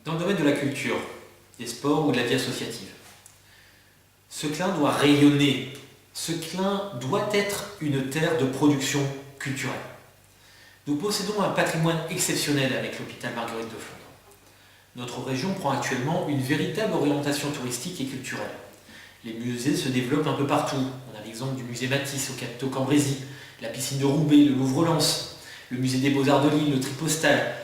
Dans le domaine de la culture, des sports ou de la vie associative, ce clin doit rayonner, ce clin doit être une terre de production culturelle. Nous possédons un patrimoine exceptionnel avec l'hôpital Marguerite de Flandre. Notre région prend actuellement une véritable orientation touristique et culturelle. Les musées se développent un peu partout. On a l'exemple du musée Matisse au Cateau Cambrésis, la piscine de Roubaix, le Louvre-Lens, le musée des Beaux-Arts de Lille, le Tripostale.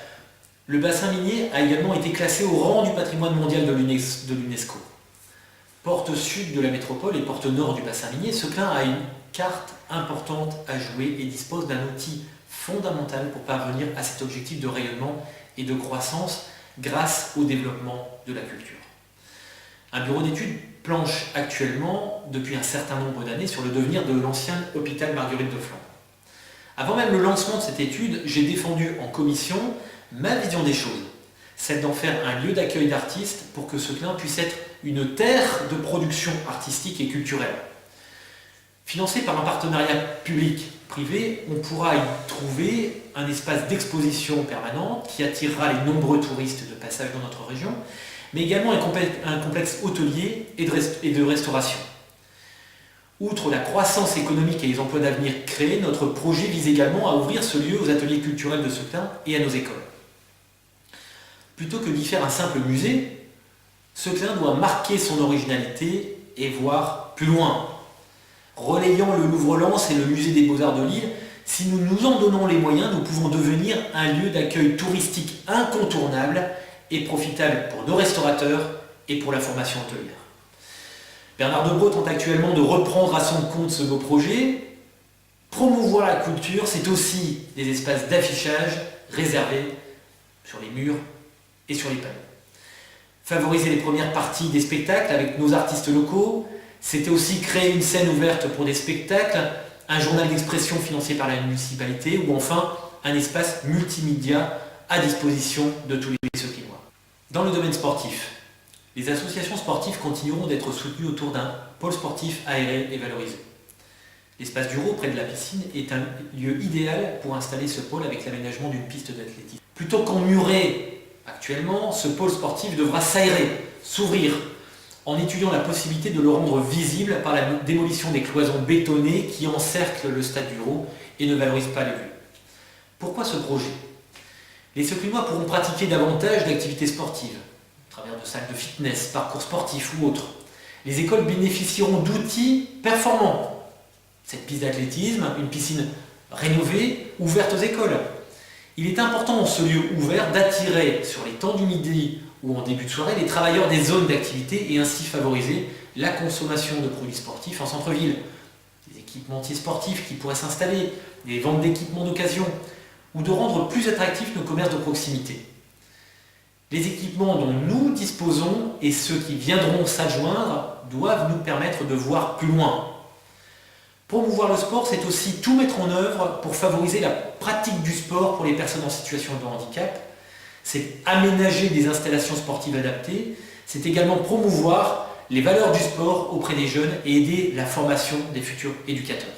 Le bassin minier a également été classé au rang du patrimoine mondial de l'UNESCO. Porte sud de la métropole et porte nord du bassin minier, ce clin a une carte importante à jouer et dispose d'un outil fondamental pour parvenir à cet objectif de rayonnement et de croissance grâce au développement de la culture. Un bureau d'études planche actuellement depuis un certain nombre d'années sur le devenir de l'ancien hôpital Marguerite de Flandre. Avant même le lancement de cette étude, j'ai défendu en commission ma vision des choses, celle d'en faire un lieu d'accueil d'artistes pour que ce clin puisse être une terre de production artistique et culturelle. Financé par un partenariat public-privé, on pourra y trouver un espace d'exposition permanent qui attirera les nombreux touristes de passage dans notre région, mais également un complexe hôtelier et de restauration. Outre la croissance économique et les emplois d'avenir créés, notre projet vise également à ouvrir ce lieu aux ateliers culturels de ce clin et à nos écoles. Plutôt que d'y faire un simple musée, ce clin doit marquer son originalité et voir plus loin. Relayant le Louvre-Lens et le musée des Beaux-Arts de Lille, si nous nous en donnons les moyens, nous pouvons devenir un lieu d'accueil touristique incontournable et profitable pour nos restaurateurs et pour la formation hôtelière. Bernard Debrot tente actuellement de reprendre à son compte ce beau projet. Promouvoir la culture, c'est aussi des espaces d'affichage réservés sur les murs et sur les panneaux. Favoriser les premières parties des spectacles avec nos artistes locaux, c'était aussi créer une scène ouverte pour des spectacles, un journal d'expression financé par la municipalité ou enfin un espace multimédia à disposition de tous les Sauquinois. Dans le domaine sportif, les associations sportives continueront d'être soutenues autour d'un pôle sportif aéré et valorisé. L'espace du Rau, près de la piscine, est un lieu idéal pour installer ce pôle avec l'aménagement d'une piste d'athlétisme. Plutôt qu'emmurer actuellement, ce pôle sportif devra s'aérer, s'ouvrir, en étudiant la possibilité de le rendre visible par la démolition des cloisons bétonnées qui encerclent le stade du Rau et ne valorisent pas les vues. Pourquoi ce projet ? Les Sauquinois pourront pratiquer davantage d'activités sportives, à travers de salles de fitness, parcours sportifs ou autres. Les écoles bénéficieront d'outils performants. Cette piste d'athlétisme, une piscine rénovée, ouverte aux écoles. Il est important dans ce lieu ouvert d'attirer sur les temps du midi ou en début de soirée les travailleurs des zones d'activité et ainsi favoriser la consommation de produits sportifs en centre-ville. Des équipementiers sportifs qui pourraient s'installer, des ventes d'équipements d'occasion ou de rendre plus attractifs nos commerces de proximité. Les équipements dont nous disposons et ceux qui viendront s'adjoindre doivent nous permettre de voir plus loin. Promouvoir le sport, c'est aussi tout mettre en œuvre pour favoriser la pratique du sport pour les personnes en situation de handicap. C'est aménager des installations sportives adaptées. C'est également promouvoir les valeurs du sport auprès des jeunes et aider la formation des futurs éducateurs.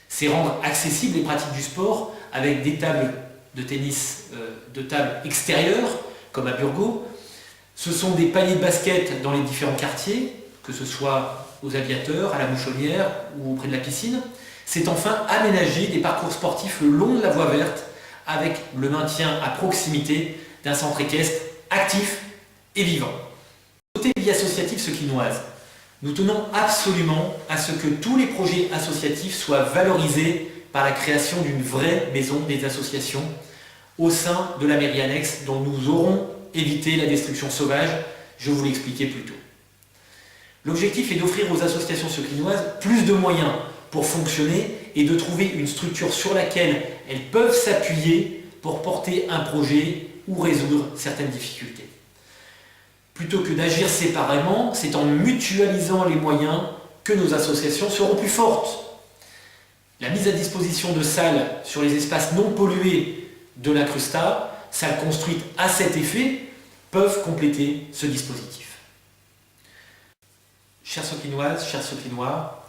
C'est rendre accessibles les pratiques du sport avec des tables de tennis de table extérieures, comme à Burgos. Ce sont des paniers de basket dans les différents quartiers, que ce soit aux aviateurs, à la Mouchonnière ou auprès de la piscine. C'est enfin aménager des parcours sportifs le long de la voie verte avec le maintien à proximité d'un centre équestre actif et vivant. Côté vie associative sauquinoise, nous tenons absolument à ce que tous les projets associatifs soient valorisés par la création d'une vraie maison des associations au sein de la mairie annexe dont nous aurons évité la destruction sauvage, je vous l'expliquais plus tôt. L'objectif est d'offrir aux associations sauquinoises plus de moyens pour fonctionner et de trouver une structure sur laquelle elles peuvent s'appuyer pour porter un projet ou résoudre certaines difficultés. Plutôt que d'agir séparément, c'est en mutualisant les moyens que nos associations seront plus fortes. La mise à disposition de salles sur les espaces non pollués de l'Incrusta, salles construites à cet effet, peuvent compléter ce dispositif. Chères Sauquinoises, chers Sauquinois,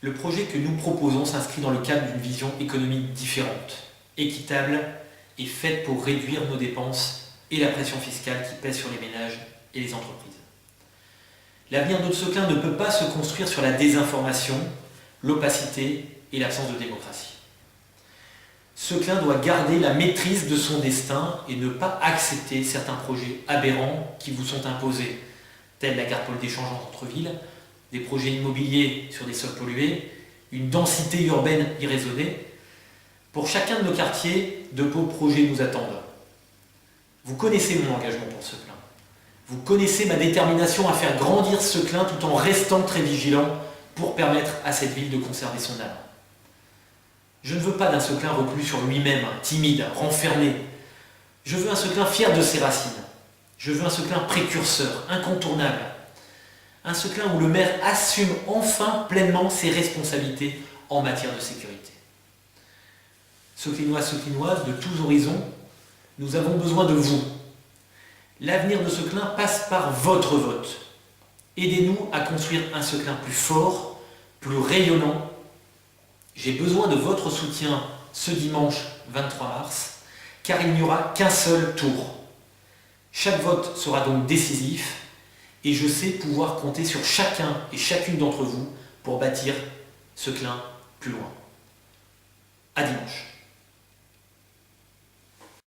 le projet que nous proposons s'inscrit dans le cadre d'une vision économique différente, équitable et faite pour réduire nos dépenses et la pression fiscale qui pèse sur les ménages et les entreprises. L'avenir de Seclin ne peut pas se construire sur la désinformation, l'opacité et l'absence de démocratie. Seclin doit garder la maîtrise de son destin et ne pas accepter certains projets aberrants qui vous sont imposés, tels la carte pôle d'échange en centre-ville, des projets immobiliers sur des sols pollués, une densité urbaine irraisonnée. Pour chacun de nos quartiers, de beaux projets nous attendent. Vous connaissez mon engagement pour Seclin. Vous connaissez ma détermination à faire grandir Seclin tout en restant très vigilant pour permettre à cette ville de conserver son âme. Je ne veux pas d'un Seclin reclus sur lui-même, timide, renfermé. Je veux un Seclin fier de ses racines. Je veux un Seclin précurseur, incontournable. Un Seclin où le maire assume enfin pleinement ses responsabilités en matière de sécurité. Seclinois, Seclinoises de tous horizons, nous avons besoin de vous. L'avenir de Seclin passe par votre vote. Aidez-nous à construire un Seclin plus fort, plus rayonnant. J'ai besoin de votre soutien ce dimanche 23 mars, car il n'y aura qu'un seul tour. Chaque vote sera donc décisif, et je sais pouvoir compter sur chacun et chacune d'entre vous pour bâtir Seclin plus loin. À dimanche.